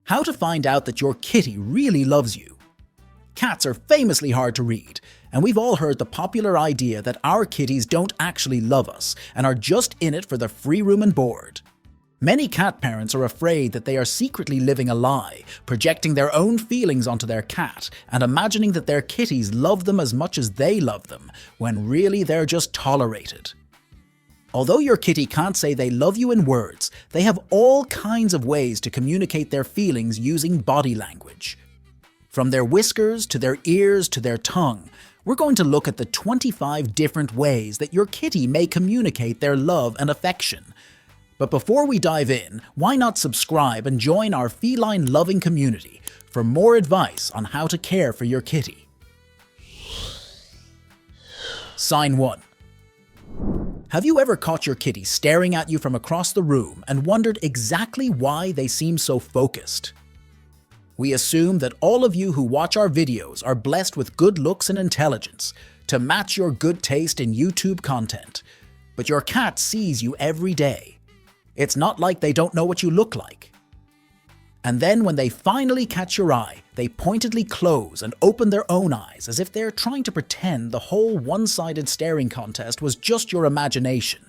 How to find out that your kitty really loves you. Cats are famously hard to read, and we've all heard the popular idea that our kitties don't actually love us and are just in it for the free room and board. Many cat parents are afraid that they are secretly living a lie, projecting their own feelings onto their cat and imagining that their kitties love them as much as they love them, when really they're just tolerated. Although your kitty can't say they love you in words, they have all kinds of ways to communicate their feelings using body language. From their whiskers to their ears to their tongue, we're going to look at the 25 different ways that your kitty may communicate their love and affection. But before we dive in, why not subscribe and join our feline loving community for more advice on how to care for your kitty. Sign 1. Have you ever caught your kitty staring at you from across the room and wondered exactly why they seem so focused? We assume that all of you who watch our videos are blessed with good looks and intelligence to match your good taste in YouTube content, but your cat sees you every day. It's not like they don't know what you look like. And then when they finally catch your eye, they pointedly close and open their own eyes as if they're trying to pretend the whole one-sided staring contest was just your imagination.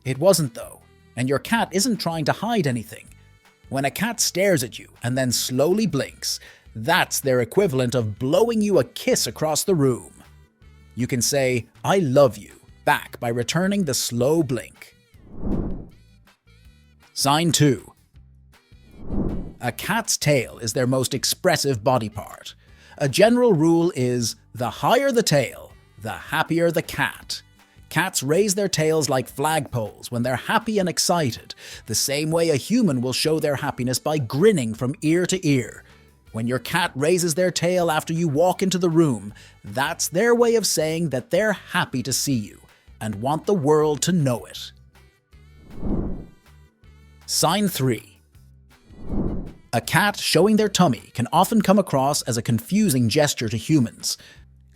It wasn't though, and your cat isn't trying to hide anything. When a cat stares at you and then slowly blinks, that's their equivalent of blowing you a kiss across the room. You can say, "I love you," back by returning the slow blink. Sign 2. A cat's tail is their most expressive body part. A general rule is, the higher the tail, the happier the cat. Cats raise their tails like flagpoles when they're happy and excited, the same way a human will show their happiness by grinning from ear to ear. When your cat raises their tail after you walk into the room, that's their way of saying that they're happy to see you and want the world to know it. Sign 3. A cat showing their tummy can often come across as a confusing gesture to humans.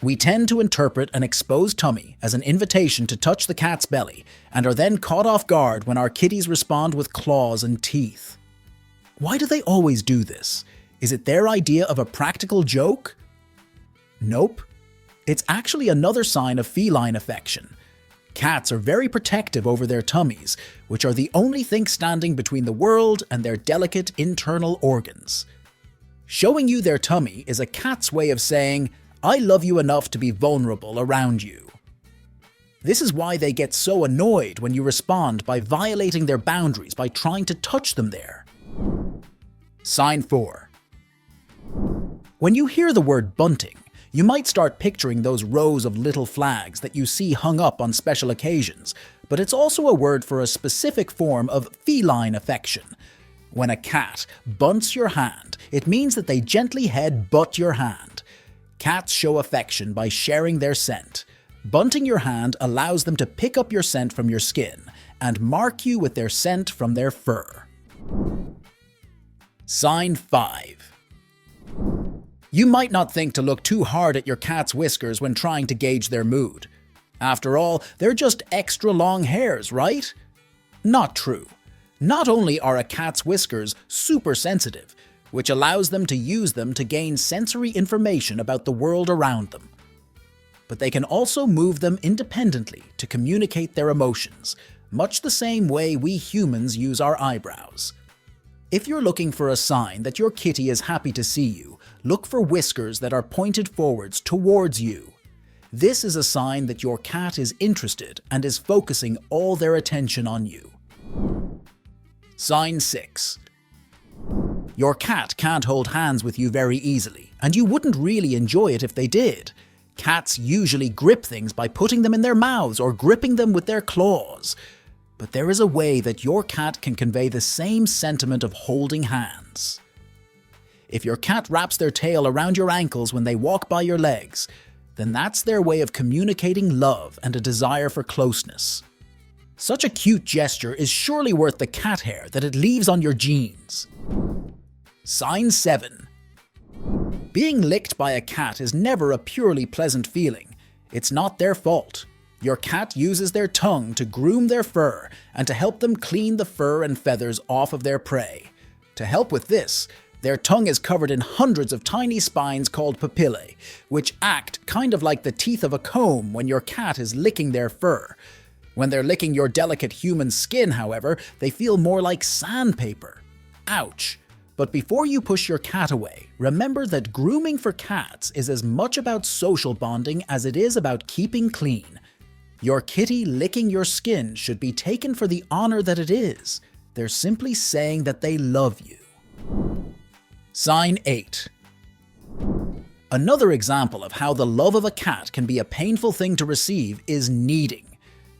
We tend to interpret an exposed tummy as an invitation to touch the cat's belly and are then caught off guard when our kitties respond with claws and teeth. Why do they always do this? Is it their idea of a practical joke? Nope. It's actually another sign of feline affection. Cats are very protective over their tummies, which are the only thing standing between the world and their delicate internal organs. Showing you their tummy is a cat's way of saying, "I love you enough to be vulnerable around you." This is why they get so annoyed when you respond by violating their boundaries by trying to touch them there. Sign 4. When you hear the word bunting, you might start picturing those rows of little flags that you see hung up on special occasions, but it's also a word for a specific form of feline affection. When a cat bunts your hand, it means that they gently head-butt your hand. Cats show affection by sharing their scent. Bunting your hand allows them to pick up your scent from your skin and mark you with their scent from their fur. Sign 5. You might not think to look too hard at your cat's whiskers when trying to gauge their mood. After all, they're just extra long hairs, right? Not true. Not only are a cat's whiskers super sensitive, which allows them to use them to gain sensory information about the world around them, but they can also move them independently to communicate their emotions, much the same way we humans use our eyebrows. If you're looking for a sign that your kitty is happy to see you, look for whiskers that are pointed forwards towards you. This is a sign that your cat is interested and is focusing all their attention on you. Sign 6. Your cat can't hold hands with you very easily, and you wouldn't really enjoy it if they did. Cats usually grip things by putting them in their mouths or gripping them with their claws. But there is a way that your cat can convey the same sentiment of holding hands. If your cat wraps their tail around your ankles when they walk by your legs, then that's their way of communicating love and a desire for closeness. Such a cute gesture is surely worth the cat hair that it leaves on your jeans. Sign 7. Being licked by a cat is never a purely pleasant feeling. It's not their fault. Your cat uses their tongue to groom their fur and to help them clean the fur and feathers off of their prey. To help with this, their tongue is covered in hundreds of tiny spines called papillae, which act kind of like the teeth of a comb when your cat is licking their fur. When they're licking your delicate human skin, however, they feel more like sandpaper. Ouch! But before you push your cat away, remember that grooming for cats is as much about social bonding as it is about keeping clean. Your kitty licking your skin should be taken for the honor that it is. They're simply saying that they love you. Sign 8. Another example of how the love of a cat can be a painful thing to receive is kneading.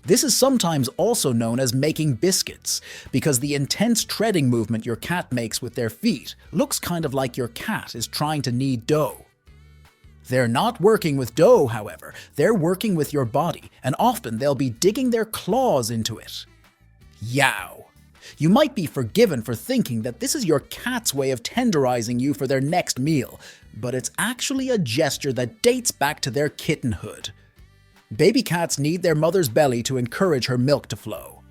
This is sometimes also known as making biscuits, because the intense treading movement your cat makes with their feet looks kind of like your cat is trying to knead dough. They're not working with dough, however, they're working with your body, and often they'll be digging their claws into it. Yow! You might be forgiven for thinking that this is your cat's way of tenderizing you for their next meal, but it's actually a gesture that dates back to their kittenhood. Baby cats need their mother's belly to encourage her milk to flow.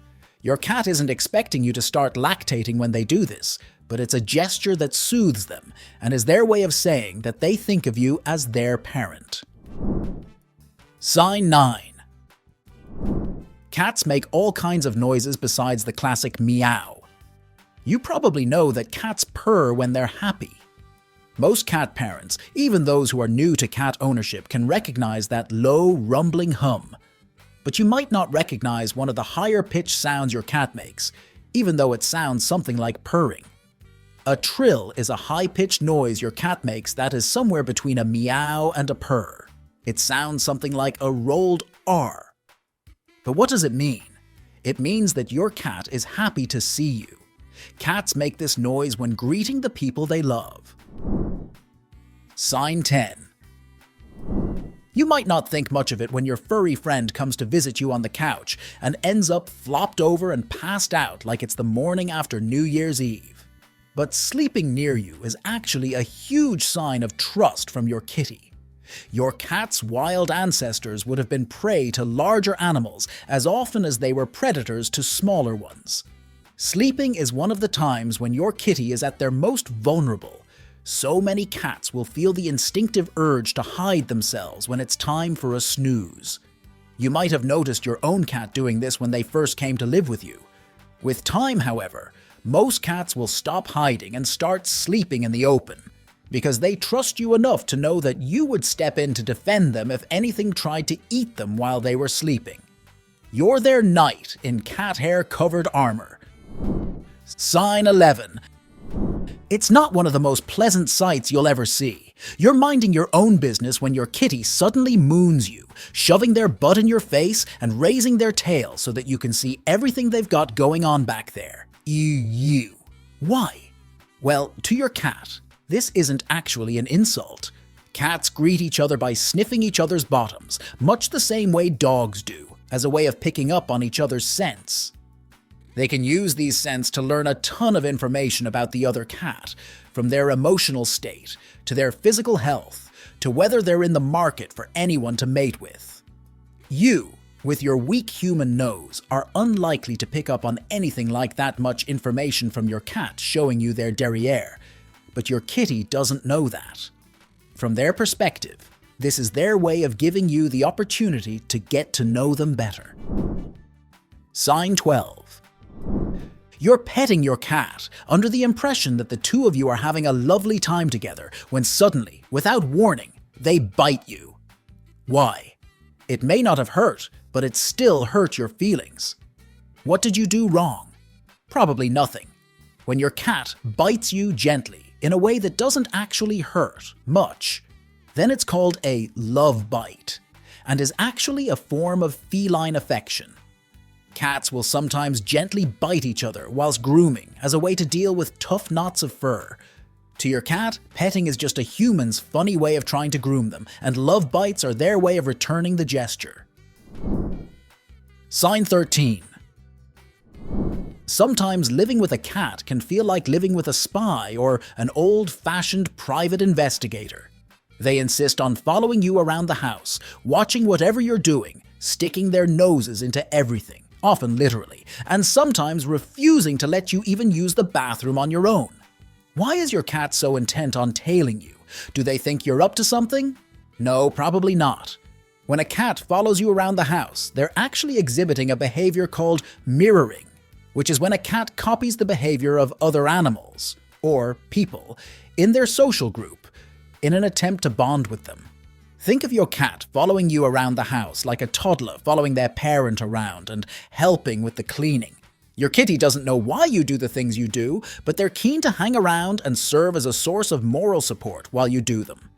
Your cat isn't expecting you to start lactating when they do this, but it's a gesture that soothes them and is their way of saying that they think of you as their parent. Sign 9. Cats make all kinds of noises besides the classic meow. You probably know that cats purr when they're happy. Most cat parents, even those who are new to cat ownership, can recognize that low, rumbling hum. But you might not recognize one of the higher-pitched sounds your cat makes, even though it sounds something like purring. A trill is a high-pitched noise your cat makes that is somewhere between a meow and a purr. It sounds something like a rolled R. But what does it mean? It means that your cat is happy to see you. Cats make this noise when greeting the people they love. Sign 10. You might not think much of it when your furry friend comes to visit you on the couch and ends up flopped over and passed out like it's the morning after New Year's Eve. But sleeping near you is actually a huge sign of trust from your kitty. Your cat's wild ancestors would have been prey to larger animals as often as they were predators to smaller ones. Sleeping is one of the times when your kitty is at their most vulnerable. So many cats will feel the instinctive urge to hide themselves when it's time for a snooze. You might have noticed your own cat doing this when they first came to live with you. With time, however, most cats will stop hiding and start sleeping in the open, because they trust you enough to know that you would step in to defend them if anything tried to eat them while they were sleeping. You're their knight in cat hair-covered armor. Sign 11. It's not one of the most pleasant sights you'll ever see. You're minding your own business when your kitty suddenly moons you, shoving their butt in your face and raising their tail so that you can see everything they've got going on back there. Ew. Why? Well, to your cat, this isn't actually an insult. Cats greet each other by sniffing each other's bottoms, much the same way dogs do, as a way of picking up on each other's scents. They can use these scents to learn a ton of information about the other cat, from their emotional state, to their physical health, to whether they're in the market for anyone to mate with. You, with your weak human nose, are unlikely to pick up on anything like that much information from your cat showing you their derriere, but your kitty doesn't know that. From their perspective, this is their way of giving you the opportunity to get to know them better. Sign 12. You're petting your cat under the impression that the two of you are having a lovely time together when suddenly, without warning, they bite you. Why? It may not have hurt, but it still hurt your feelings. What did you do wrong? Probably nothing. When your cat bites you gently in a way that doesn't actually hurt much, then it's called a love bite and is actually a form of feline affection. Cats will sometimes gently bite each other whilst grooming as a way to deal with tough knots of fur. To your cat, petting is just a human's funny way of trying to groom them, and love bites are their way of returning the gesture. Sign 13. Sometimes living with a cat can feel like living with a spy or an old-fashioned private investigator. They insist on following you around the house, watching whatever you're doing, sticking their noses into everything, often literally, and sometimes refusing to let you even use the bathroom on your own. Why is your cat so intent on tailing you? Do they think you're up to something? No, probably not. When a cat follows you around the house, they're actually exhibiting a behavior called mirroring, which is when a cat copies the behavior of other animals, or people, in their social group, in an attempt to bond with them. Think of your cat following you around the house like a toddler following their parent around and helping with the cleaning. Your kitty doesn't know why you do the things you do, but they're keen to hang around and serve as a source of moral support while you do them.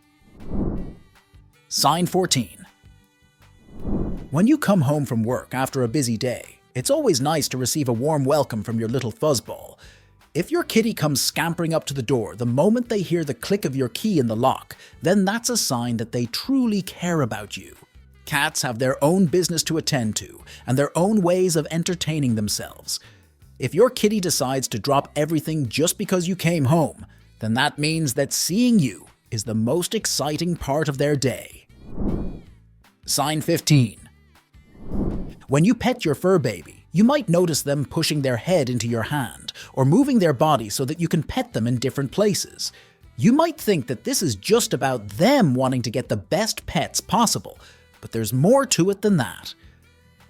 Sign 14. When you come home from work after a busy day, it's always nice to receive a warm welcome from your little fuzzball. If your kitty comes scampering up to the door the moment they hear the click of your key in the lock, then that's a sign that they truly care about you. Cats have their own business to attend to and their own ways of entertaining themselves. If your kitty decides to drop everything just because you came home, then that means that seeing you is the most exciting part of their day. Sign 15. When you pet your fur baby, you might notice them pushing their head into your hand or moving their body so that you can pet them in different places. You might think that this is just about them wanting to get the best pets possible, but there's more to it than that.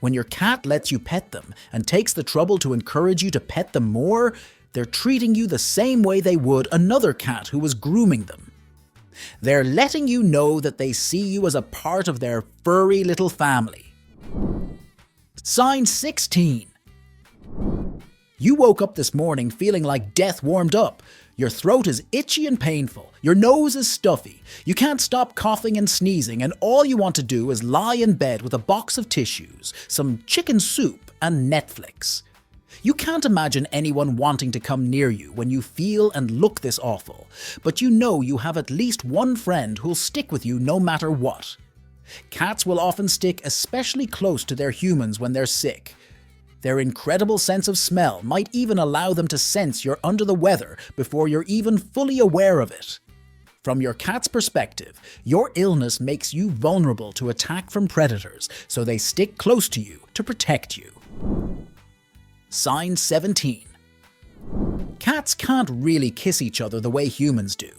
When your cat lets you pet them and takes the trouble to encourage you to pet them more, they're treating you the same way they would another cat who was grooming them. They're letting you know that they see you as a part of their furry little family. Sign 16. You woke up this morning feeling like death warmed up. Your throat is itchy and painful. Your nose is stuffy. You can't stop coughing and sneezing, and all you want to do is lie in bed with a box of tissues, some chicken soup, and Netflix. You can't imagine anyone wanting to come near you when you feel and look this awful, but you know you have at least one friend who'll stick with you no matter what. Cats will often stick especially close to their humans when they're sick. Their incredible sense of smell might even allow them to sense you're under the weather before you're even fully aware of it. From your cat's perspective, your illness makes you vulnerable to attack from predators, so they stick close to you to protect you. Sign 17. Cats can't really kiss each other the way humans do.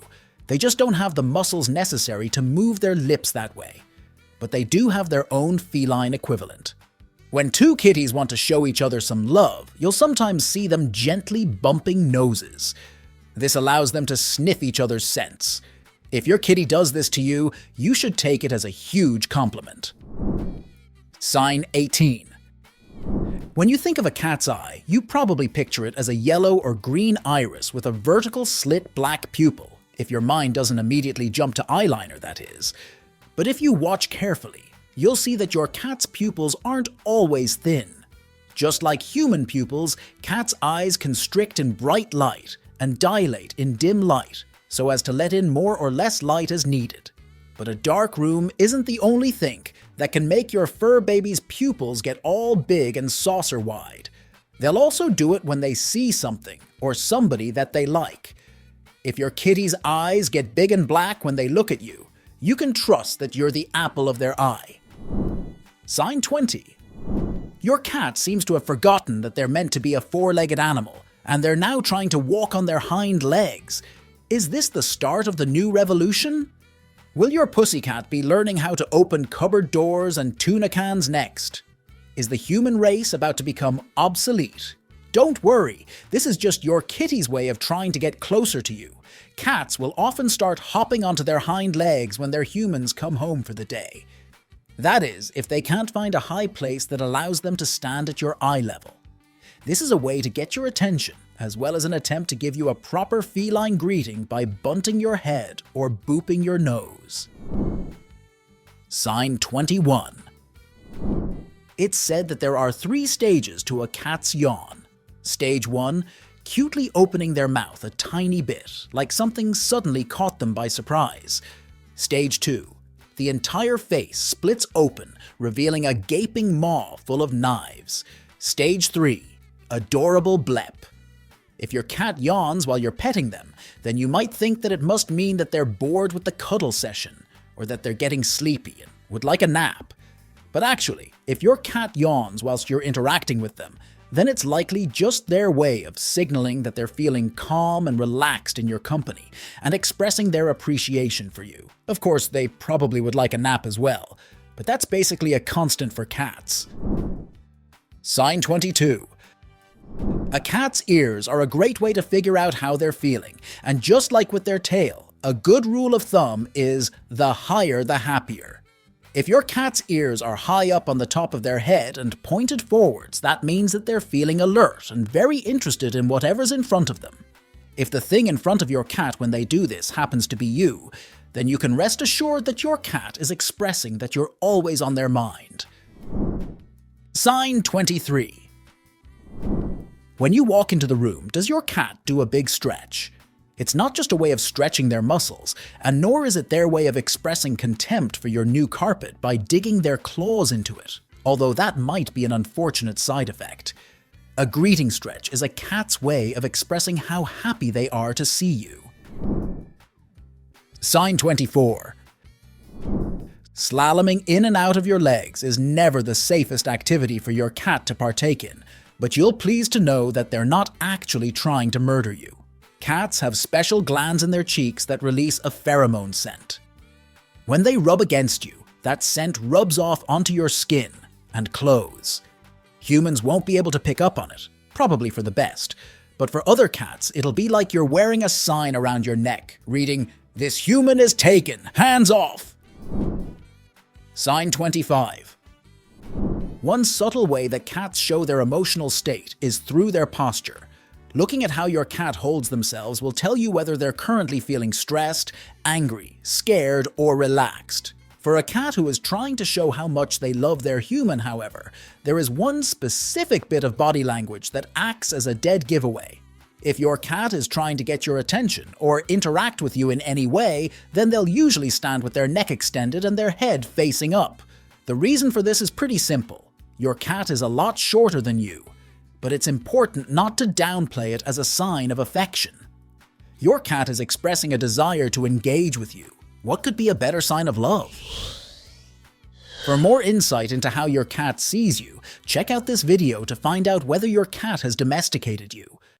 They just don't have the muscles necessary to move their lips that way. But they do have their own feline equivalent. When two kitties want to show each other some love, you'll sometimes see them gently bumping noses. This allows them to sniff each other's scents. If your kitty does this to you, you should take it as a huge compliment. Sign 18. When you think of a cat's eye, you probably picture it as a yellow or green iris with a vertical slit black pupil, if your mind doesn't immediately jump to eyeliner, that is. But if you watch carefully, you'll see that your cat's pupils aren't always thin. Just like human pupils, cats' eyes constrict in bright light and dilate in dim light so as to let in more or less light as needed. But a dark room isn't the only thing that can make your fur baby's pupils get all big and saucer-wide. They'll also do it when they see something or somebody that they like. If your kitty's eyes get big and black when they look at you, you can trust that you're the apple of their eye. Sign 20. Your cat seems to have forgotten that they're meant to be a four-legged animal, and they're now trying to walk on their hind legs. Is this the start of the new revolution? Will your pussycat be learning how to open cupboard doors and tuna cans next? Is the human race about to become obsolete? Don't worry, this is just your kitty's way of trying to get closer to you. Cats will often start hopping onto their hind legs when their humans come home for the day. That is, if they can't find a high place that allows them to stand at your eye level. This is a way to get your attention, as well as an attempt to give you a proper feline greeting by bunting your head or booping your nose. Sign 21. It's said that there are 3 stages to a cat's yawn. Stage 1, cutely opening their mouth a tiny bit, like something suddenly caught them by surprise. Stage 2, the entire face splits open, revealing a gaping maw full of knives. Stage 3, adorable blep. If your cat yawns while you're petting them, then you might think that it must mean that they're bored with the cuddle session, or that they're getting sleepy and would like a nap. But actually, if your cat yawns whilst you're interacting with them, then it's likely just their way of signaling that they're feeling calm and relaxed in your company and expressing their appreciation for you. Of course, they probably would like a nap as well, but that's basically a constant for cats. Sign 22. A cat's ears are a great way to figure out how they're feeling, and just like with their tail, a good rule of thumb is the higher the happier. If your cat's ears are high up on the top of their head and pointed forwards, that means that they're feeling alert and very interested in whatever's in front of them. If the thing in front of your cat when they do this happens to be you, then you can rest assured that your cat is expressing that you're always on their mind. Sign 23. When you walk into the room, does your cat do a big stretch? It's not just a way of stretching their muscles, and nor is it their way of expressing contempt for your new carpet by digging their claws into it, although that might be an unfortunate side effect. A greeting stretch is a cat's way of expressing how happy they are to see you. Sign 24. Slaloming in and out of your legs is never the safest activity for your cat to partake in, but you'll please to know that they're not actually trying to murder you. Cats have special glands in their cheeks that release a pheromone scent. When they rub against you, that scent rubs off onto your skin and clothes. Humans won't be able to pick up on it, probably for the best, but for other cats, it'll be like you're wearing a sign around your neck, reading, "This human is taken, hands off!" Sign 25. One subtle way that cats show their emotional state is through their posture. Looking at how your cat holds themselves will tell you whether they're currently feeling stressed, angry, scared, or relaxed. For a cat who is trying to show how much they love their human, however, there is one specific bit of body language that acts as a dead giveaway. If your cat is trying to get your attention or interact with you in any way, then they'll usually stand with their neck extended and their head facing up. The reason for this is pretty simple. Your cat is a lot shorter than you, but it's important not to downplay it as a sign of affection. Your cat is expressing a desire to engage with you. What could be a better sign of love? For more insight into how your cat sees you, check out this video to find out whether your cat has domesticated you.